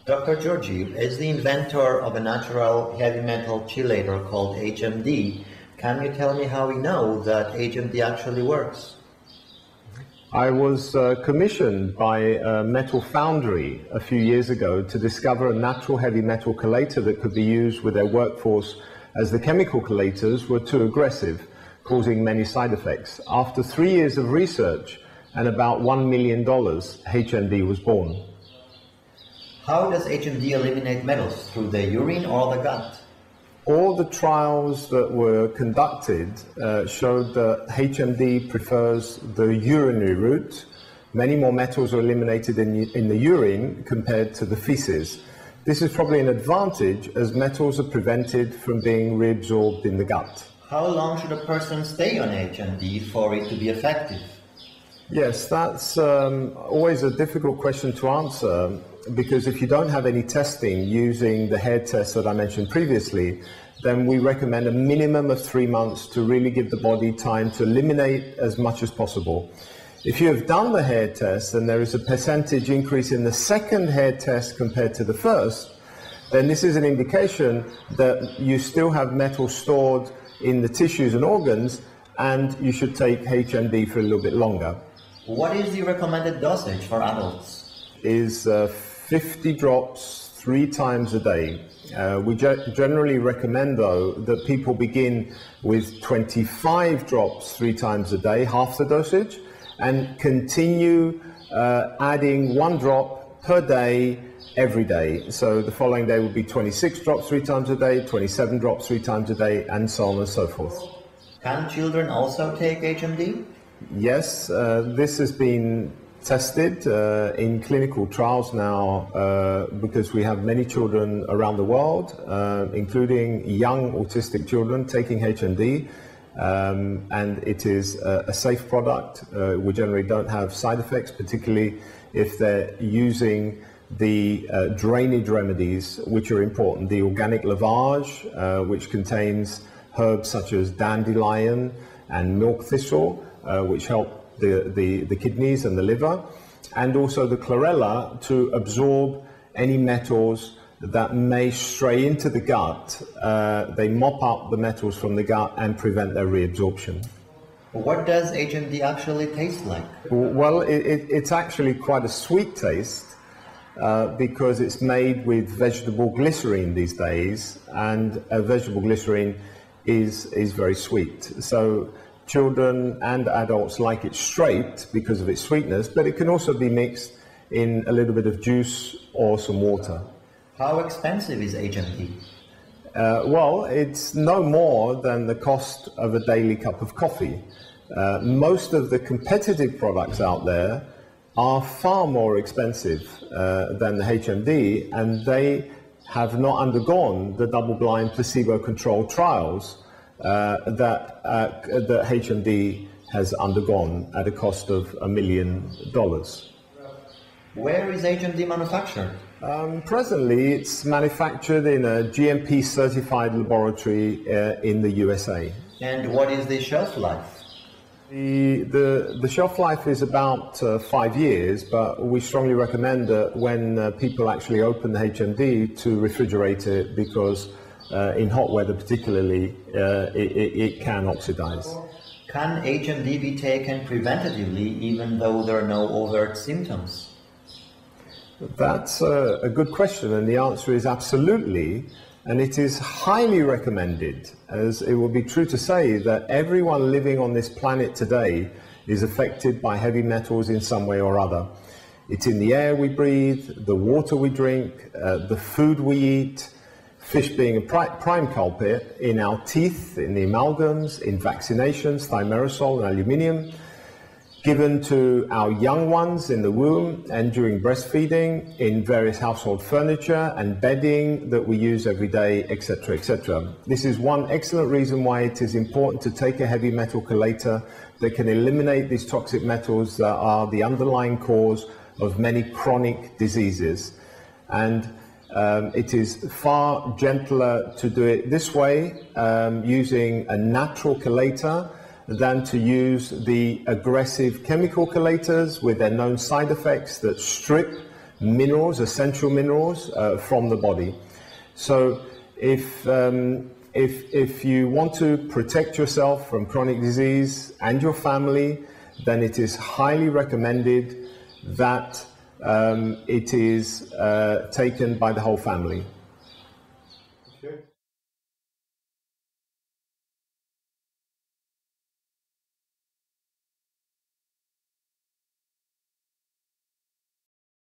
Dr. Georgi is the inventor of a natural heavy metal chelator called HMD. Can you tell me how we know that HMD actually works? I was commissioned by a metal foundry a few years ago to discover a natural heavy metal chelator that could be used with their workforce, as the chemical chelators were too aggressive, causing many side effects. After 3 years of research and about $1 million, HMD was born. How does HMD eliminate metals? Through the urine or the gut? All the trials that were conducted showed that HMD prefers the urinary route. Many more metals are eliminated in the urine compared to the feces. This is probably an advantage, as metals are prevented from being reabsorbed in the gut. How long should a person stay on HMD for it to be effective? Yes, that's always a difficult question to answer, because if you don't have any testing using the hair test that I mentioned previously, then we recommend a minimum of 3 months to really give the body time to eliminate as much as possible. If you have done the hair test and there is a percentage increase in the second hair test compared to the first, then this is an indication that you still have metal stored in the tissues and organs, and you should take HMD for a little bit longer. What is the recommended dosage for adults? Is 50 drops 3 times a day. We generally recommend, though, that people begin with 25 drops 3 times a day, half the dosage, and continue adding 1 drop per day every day. So the following day will be 26 drops 3 times a day, 27 drops 3 times a day, and so on and so forth. Can children also take HMD? Yes, this has been tested in clinical trials now, because we have many children around the world, including young autistic children taking HMD, and it is a safe product. We generally don't have side effects, particularly if they're using the drainage remedies, which are important. The organic lavage, which contains herbs such as dandelion and milk thistle, which help the kidneys and the liver, and also the chlorella to absorb any metals that may stray into the gut. They mop up the metals from the gut and prevent their reabsorption. What does HMD actually taste like? Well, it's actually quite a sweet taste, because it's made with vegetable glycerine these days, and vegetable glycerine is very sweet. So children and adults like it straight because of its sweetness, but it can also be mixed in a little bit of juice or some water. How expensive is HMD? Well, it's no more than the cost of a daily cup of coffee. Most of the competitive products out there are far more expensive than the HMD, and they have not undergone the double-blind placebo-controlled trials that HMD has undergone at a cost of $1 million. Where is HMD manufactured? Presently, it's manufactured in a GMP-certified laboratory in the USA. And what is the shelf life? The shelf life is about 5 years, but we strongly recommend that when people actually open the HMD to refrigerate it, because in hot weather particularly, it can oxidize. Can HMD be taken preventatively even though there are no overt symptoms? That's a good question, and the answer is absolutely. And it is highly recommended, as it will be true to say that everyone living on this planet today is affected by heavy metals in some way or other. It's in the air we breathe, the water we drink, the food we eat, fish being a prime culprit, in our teeth, in the amalgams, in vaccinations, thimerosal and aluminium, given to our young ones in the womb and during breastfeeding, in various household furniture and bedding that we use every day, etc., etc. This is one excellent reason why it is important to take a heavy metal chelator that can eliminate these toxic metals that are the underlying cause of many chronic diseases. And it is far gentler to do it this way, using a natural chelator, than to use the aggressive chemical chelators with their known side effects that strip minerals, essential minerals from the body. So if you want to protect yourself from chronic disease and your family, then it is highly recommended that it is taken by the whole family.